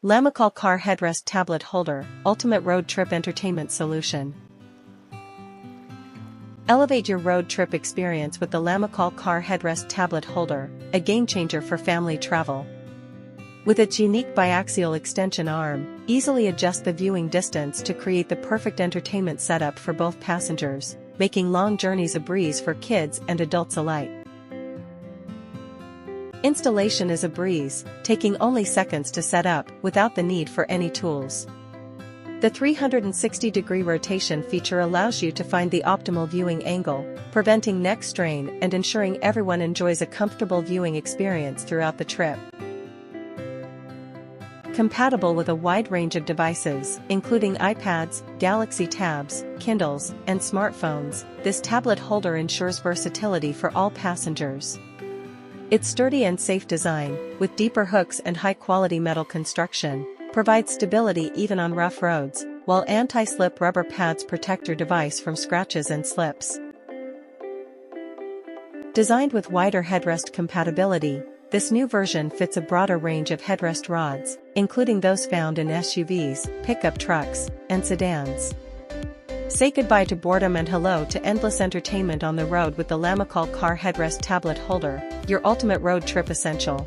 Lamicall Car Headrest Tablet Holder, Ultimate Road Trip Entertainment Solution. Elevate your road trip experience with the Lamicall Car Headrest Tablet Holder, a game-changer for family travel. With its unique biaxial extension arm, easily adjust the viewing distance to create the perfect entertainment setup for both passengers, making long journeys a breeze for kids and adults alike. Installation is a breeze, taking only seconds to set up without the need for any tools. The 360-degree rotation feature allows you to find the optimal viewing angle, preventing neck strain and ensuring everyone enjoys a comfortable viewing experience throughout the trip. Compatible with a wide range of devices, including iPads, Galaxy Tabs, Kindles, and smartphones, this tablet holder ensures versatility for all passengers. Its sturdy and safe design, with deeper hooks and high-quality metal construction, provides stability even on rough roads, while anti-slip rubber pads protect your device from scratches and slips. Designed with wider headrest compatibility, this new version fits a broader range of headrest rods, including those found in SUVs, pickup trucks, and sedans. Say goodbye to boredom and hello to endless entertainment on the road with the Lamicall Car Headrest Tablet Holder, your ultimate road trip essential.